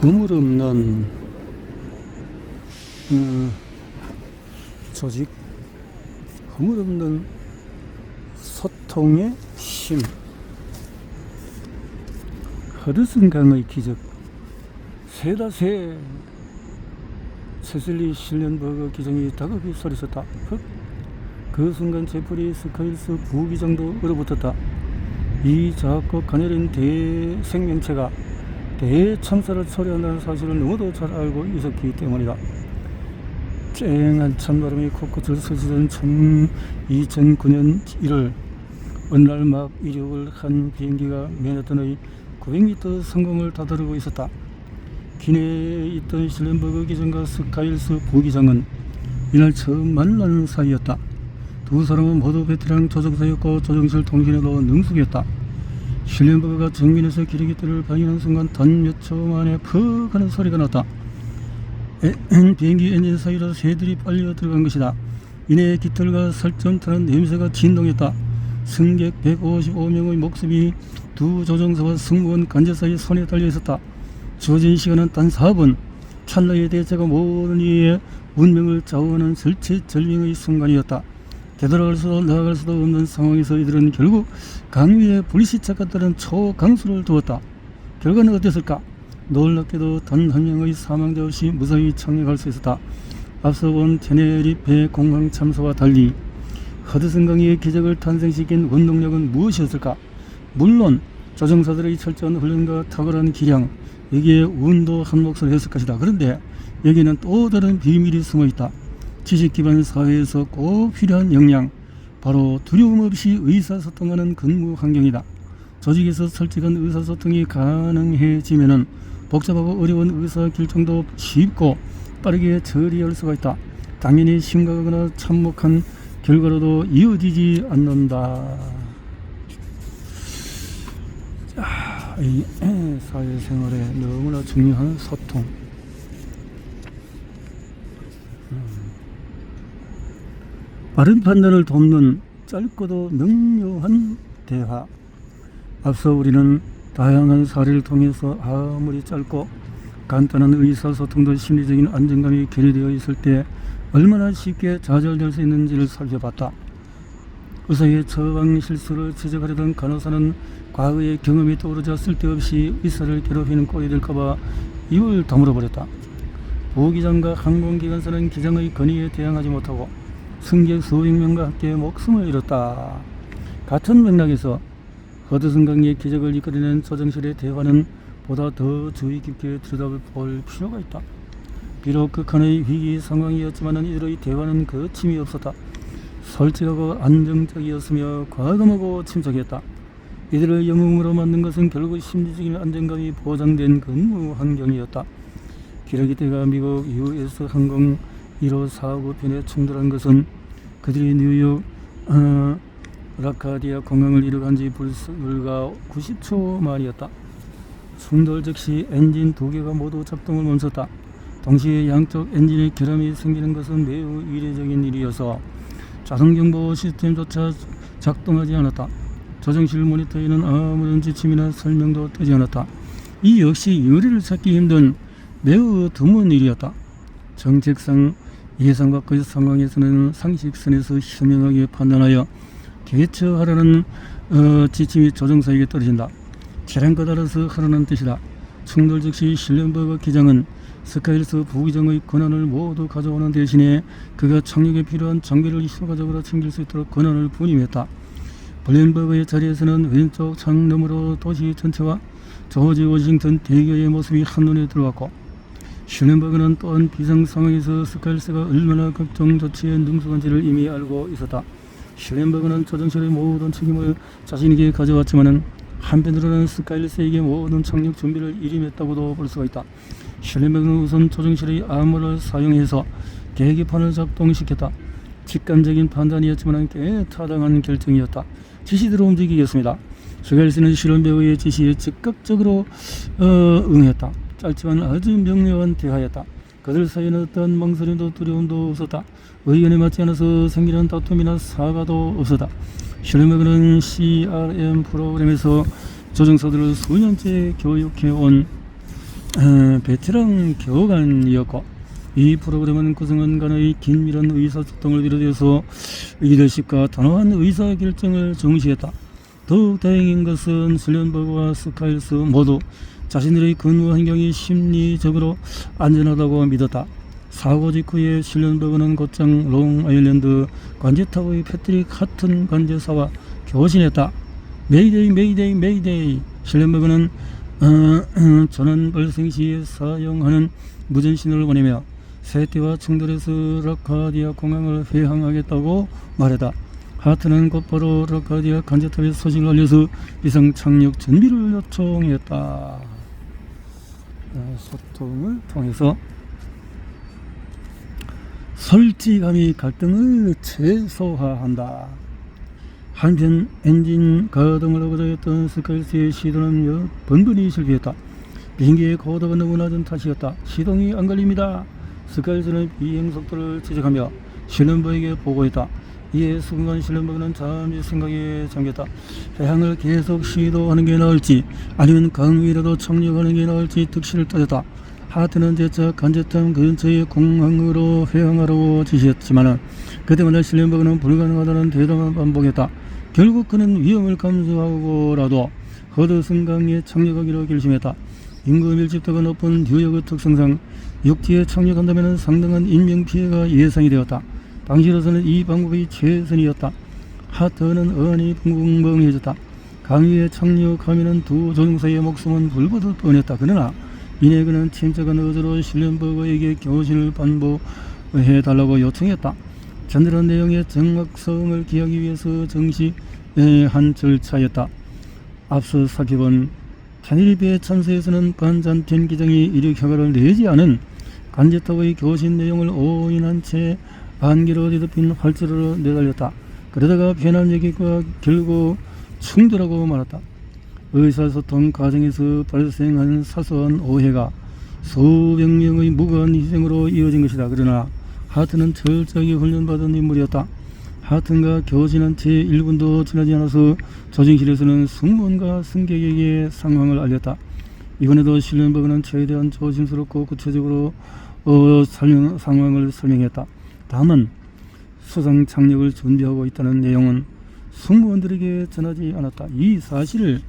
허물 없는 조직, 허물 없는 소통의 힘, 허드슨 강의 기적, 세다세 세슬리 실련버거 기정이 다급히 소리쳤다. 그 순간 제프리 스카일스 부기장도 얼어붙었다. 이 작고 가녀린 대생명체가 대참사를 초래한다는 사실을 너무도 잘 알고 있었기 때문이다. 쨍한 찬바람이 코끝을 스치던 2009년 1월 어느 날 막 이륙을 한 비행기가 맨하탄의 900m 상공을 다다르고 있었다. 기내에 있던 실렌버그 기장과 스카일스 부기장은 이날 처음 만난 사이였다. 두 사람은 모두 베테랑 조종사였고 조종실 통신에도 능숙했다. 실렌버그가 정면에서 기러기대를 발견한 순간 단 몇 초 만에 퍽 하는 소리가 났다. 비행기 엔진 사이로 새들이 빨려 들어간 것이다. 이내 깃털과 살점 타는 냄새가 진동했다. 승객 155명의 목숨이 두 조종사와 승무원 간제 사이 손에 달려 있었다. 주어진 시간은 단 4분. 찰나의 대체가 모든 이의 운명을 좌우하는 절체절명의 순간이었다. 되돌아갈 수도 나아갈 수도 없는 상황에서 이들은 결국 강 위에 불시착했다는 초강수를 두었다. 결과는 어땠을까? 놀랍게도 단 한 명의 사망자 없이 무사히 착륙할 수 있었다. 앞서 본 테네리페 공항 참사와 달리 허드슨 강의 기적을 탄생시킨 원동력은 무엇이었을까? 물론 조종사들의 철저한 훈련과 탁월한 기량, 여기에 운도 한 몫을 했을 것이다. 그런데 여기는 또 다른 비밀이 숨어있다. 지식 기반 사회에서 꼭 필요한 역량, 바로 두려움 없이 의사소통하는 근무 환경이다. 조직에서 솔직한 의사소통이 가능해지면은 복잡하고 어려운 의사결정도 쉽고 빠르게 처리할 수가 있다. 당연히 심각하거나 참혹한 결과로도 이어지지 않는다. 자, 이 사회생활에 너무나 중요한 소통. 빠른 판단을 돕는 짧고도 명료한 대화. 앞서 우리는 다양한 사례를 통해서 아무리 짧고 간단한 의사소통도 심리적인 안정감이 결여되어 있을 때 얼마나 쉽게 좌절될 수 있는지를 살펴봤다. 의사의 처방 실수를 지적하려던 간호사는 과거의 경험이 떠오르자 쓸데없이 의사를 괴롭히는 꼴이 될까봐 입을 다물어버렸다. 부기장과 항공기관사는 기장의 건의에 대항하지 못하고 승객 수백 명과 함께 목숨을 잃었다. 같은 맥락에서 허드슨 강의 기적을 이끌어낸 조종실의 대화는 보다 더 주의 깊게 들여다볼 필요가 있다. 비록 극한의 위기 상황이었지만 이들의 대화는 거침이 없었다. 솔직하고 안정적이었으며 과감하고 침착했다. 이들을 영웅으로 만든 것은 결국 심리적인 안정감이 보장된 근무 환경이었다. 기러기대가 미국 US 항공 1호 사고편에 충돌한 것은 그들이 뉴욕 라카디아 공항을 이뤄간 지 불과 90초 만이었다. 충돌 즉시 엔진 두 개가 모두 작동을 멈췄다. 동시에 양쪽 엔진의 결함이 생기는 것은 매우 이례적인 일이어서 자동경보 시스템조차 작동하지 않았다. 조종실 모니터에는 아무런 지침이나 설명도 뜨지 않았다. 이 역시 유리를 찾기 힘든 매우 드문 일이었다. 정책상 예상 밖의 상황에서는 상식선에서 현명하게 판단하여 대처하라는 지침이 조종사에게 떨어진다. 계량과 따라서 하라는 뜻이다. 충돌 즉시 실렌버그 기장은 스카일스 부기장의 권한을 모두 가져오는 대신에 그가 착륙에 필요한 장비를 효과적으로 챙길 수 있도록 권한을 분임했다. 블렌버그의 자리에서는 왼쪽 창 너머로 도시 전체와 조지 워싱턴 대교의 모습이 한눈에 들어왔고, 실렌버그는 또한 비상 상황에서 스카일스가 얼마나 걱정 조치에 능숙한지를 이미 알고 있었다. 실렌버그는 조종실의 모든 책임을 자신에게 가져왔지만은 한편으로는 스카일스에게 모든 착륙 준비를 일임했다고도 볼 수가 있다. 실렌버그는 우선 조종실의 암호를 사용해서 계기판을 작동시켰다. 직감적인 판단이었지만 꽤 타당한 결정이었다. 지시대로 움직이겠습니다. 스카일스는 실렌버그의 지시에 즉각적으로 응했다. 짧지만 아주 명료한 대화였다. 그들 사이에는 어떤 망설임도 두려움도 없었다. 의견에 맞지 않아서 생기는 다툼이나 사과도 없었다. 실렌버그는 CRM 프로그램에서 조종사들을 수년째 교육해온 베테랑 교관이었고, 이 프로그램은 구성원 간의 긴밀한 의사소통을 비롯해서 리더십과 단호한 의사결정을 중시했다. 더욱 다행인 것은 실련버그와 스카일스 모두 자신들의 근무 환경이 심리적으로 안전하다고 믿었다. 사고 직후에 실련버그는 곧장 롱아일랜드 관제탑의 패트릭 하튼 관제사와 교신했다. 메이데이 메이데이 메이데이. 실련버그는 전원 발생 시에 사용하는 무전 신호를 보내며 세대와 충돌해서 라카디아 공항을 회항하겠다고 말했다. 하트는 곧바로 라카디아 관제탑의 소식을 알려서 비상 착륙 준비를 요청했다. 소통을 통해서 솔직함이 갈등을 최소화한다. 한편 엔진 가동을 하고자 했던 스카일스의 시도는 번번이 실패했다. 비행기의 고도가 너무 낮은 탓이었다. 시동이 안 걸립니다. 스카일스는 비행 속도를 지적하며 실련버에게 보고했다. 이에 순간 실련버는 잠시 생각에 잠겼다. 해항을 계속 시도하는 게 나을지 아니면 강위라도 착륙하는 게 나을지 득실을 따졌다. 하트는 재차 관제탑 근처의 공항으로 회항하라고 지시했지만 그때마다 실련버는 불가능하다는 대답만 반복했다. 결국 그는 위험을 감수하고라도 허드슨강에 착륙하기로 결심했다. 인구 밀집도가 높은 뉴욕의 특성상 육지에 착륙한다면 상당한 인명피해가 예상이 되었다. 당시로서는 이 방법이 최선이었다. 하트는 어안이 붕붕붕해졌다. 강위에 착륙하면 두 조종사의 목숨은 불보듯 뻔했다. 그러나 이내 그는 침착한 어조로 실련버그에게 교신을 반복해달라고 요청했다. 전달한 내용의 정확성을 기하기 위해서 정시한 절차였다. 앞서 살펴본 테네리페 참사에서는 반잔텐 기장이 이륙 허가를 내지 않은 관제탑의 교신 내용을 오인한 채 안개로 뒤덮인 활주로로 내달렸다. 그러다가 변환여객과 결국 충돌하고 말았다. 의사소통 과정에서 발생한 사소한 오해가 수백 명의 무고한 희생으로 이어진 것이다. 그러나 하트는 철저하게 훈련받은 인물이었다. 하튼과 교신한 채 1분도 지나지 않아서 조정실에서는 승무원과 승객에게 상황을 알렸다. 이번에도 실련버그는 최대한 조심스럽고 구체적으로 상황을 설명했다. 다만 수상 착륙을 준비하고 있다는 내용은 승무원들에게 전하지 않았다. 이 사실을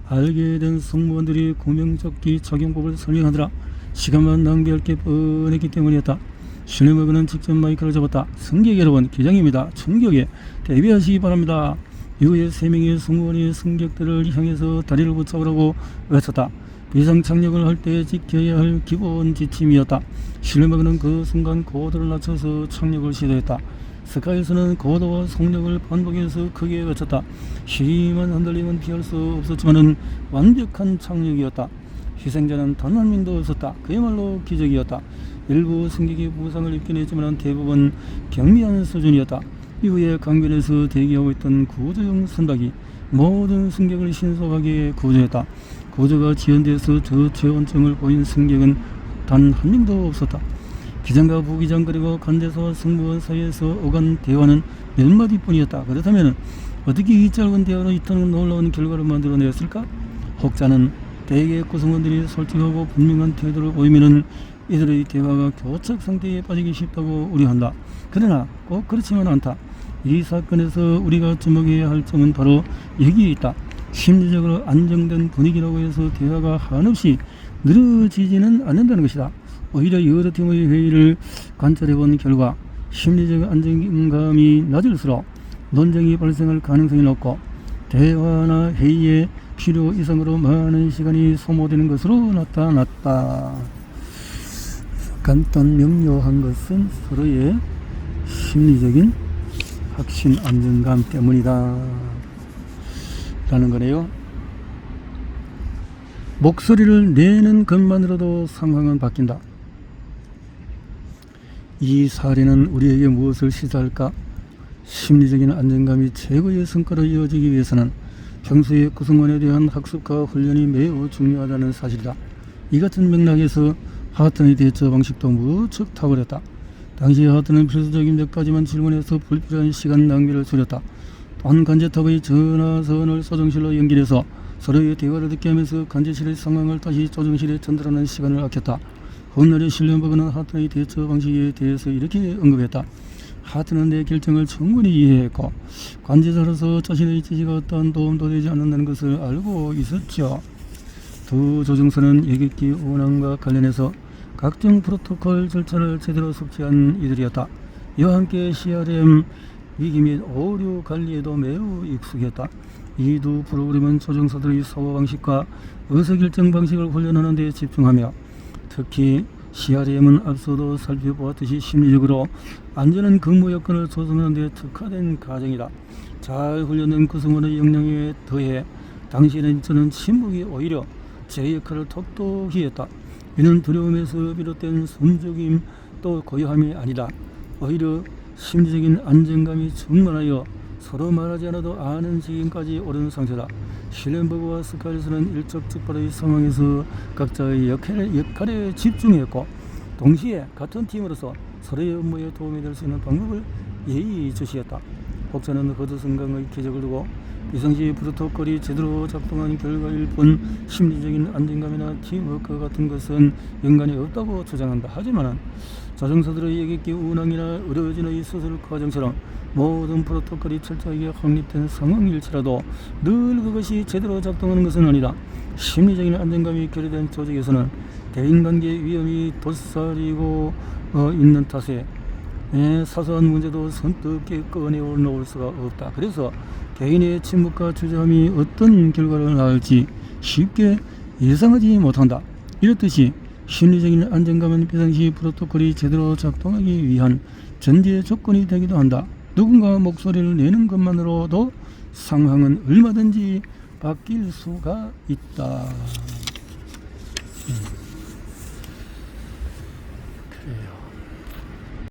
알게 된 승무원들이 구명조끼 착용법을 설명하더라 시간만 낭비할 게 뻔했기 때문이었다. 실련버그는 직접 마이크를 잡았다. 승객 여러분, 기장입니다. 충격에 대비하시기 바랍니다. 이후에 3명의 승무원이 승객들을 향해서 다리를 붙잡으라고 외쳤다. 비상 착륙을 할 때 지켜야 할 기본 지침이었다. 실련버그는 그 순간 고도를 낮춰서 착륙을 시도했다. 스카이에서는 고도와 속력을 반복해서 크게 외쳤다. 심한 흔들림은 피할 수 없었지만 완벽한 착륙이었다. 희생자는 단 한 명도 없었다. 그야말로 기적이었다. 일부 승객이 부상을 입긴 했지만 대부분 경미한 수준이었다. 이후에 강변에서 대기하고 있던 구조용 선박이 모든 승객을 신속하게 구조했다. 구조가 지연돼서 저체온증을 보인 승객은 단 한 명도 없었다. 기장과 부기장 그리고 관제사와 승무원 사이에서 오간 대화는 몇 마디뿐이었다. 그렇다면 어떻게 이 짧은 대화로 이토록 놀라운 결과를 만들어냈을까? 혹자는 대개 구성원들이 솔직하고 분명한 태도를 보이면 이들의 대화가 교착 상태에 빠지기 쉽다고 우려한다. 그러나 꼭 그렇지만 않다. 이 사건에서 우리가 주목해야 할 점은 바로 여기에 있다. 심리적으로 안정된 분위기라고 해서 대화가 한없이 늘어지지는 않는다는 것이다. 오히려 여러 팀의 회의를 관찰해본 결과 심리적 안정감이 낮을수록 논쟁이 발생할 가능성이 높고 대화나 회의에 필요 이상으로 많은 시간이 소모되는 것으로 나타났다. 간단 명료한 것은 서로의 심리적인 확신 안정감 때문이다 라는 거네요. 목소리를 내는 것만으로도 상황은 바뀐다. 이 사례는 우리에게 무엇을 시사할까? 심리적인 안정감이 최고의 성과로 이어지기 위해서는 평소에 구성원에 대한 학습과 훈련이 매우 중요하다는 사실이다. 이 같은 맥락에서 하튼의 대처 방식도 무척 탁월했다. 당시 하튼은 필수적인 몇 가지만 질문해서 불필요한 시간 낭비를 줄였다. 또한 관제탑의 전화선을 소정실로 연결해서 서로의 대화를 듣게 하면서 간제실의 상황을 다시 조정실에 전달하는 시간을 아꼈다. 훗날에 실련버그는 하트의 대처 방식에 대해서 이렇게 언급했다. 하트는 내 결정을 충분히 이해했고 관제자로서 자신의 지시가 어떠한 도움도 되지 않는다는 것을 알고 있었죠. 두 조정사는 예객기 운항과 관련해서 각종 프로토콜 절차를 제대로 숙지한 이들이었다. 이와 함께 CRM 위기 및 오류 관리에도 매우 익숙했다. 이 두 프로그램은 조정사들의 사고방식과 의사결정 방식을 훈련하는 데 집중하며 특히 CRM은 앞서도 살펴보았듯이 심리적으로 안전한 근무 여건을 조성하는 데 특화된 과정이다. 잘 훈련된 구성원의 역량에 더해 당시에는 저는 침묵이 오히려 제 역할을 톡톡히 했다. 이는 두려움에서 비롯된 순적임 또 고요함이 아니다. 오히려 심리적인 안정감이 충만하여 서로 말하지 않아도 아는 지경까지 오른 상태다. 실렌버그와 스칼렛은 일촉즉발의 상황에서 각자의 역할에 집중했고 동시에 같은 팀으로서 서로의 업무에 도움이 될 수 있는 방법을 예의주시했다. 혹자는 허드슨강의 기적을 두고 비상시 프로토콜이 제대로 작동한 결과일 뿐 심리적인 안정감이나 팀워크 같은 것은 연관이 없다고 주장한다. 하지만 조정사들의 예객기 운항이나 의료진의 수술 과정처럼 모든 프로토콜이 철저하게 확립된 상황일지라도 늘 그것이 제대로 작동하는 것은 아니다. 심리적인 안정감이 결여된 조직에서는 대인관계 위험이 도사리고 있는 탓에 사소한 문제도 선뜻게 꺼내놓을 수가 없다. 그래서 개인의 침묵과 주저함이 어떤 결과를 낳을지 쉽게 예상하지 못한다. 이렇듯이 심리적인 안정감은 비상시 프로토콜이 제대로 작동하기 위한 전제 조건이 되기도 한다. 누군가 목소리를 내는 것만으로도 상황은 얼마든지 바뀔 수가 있다. 그래요.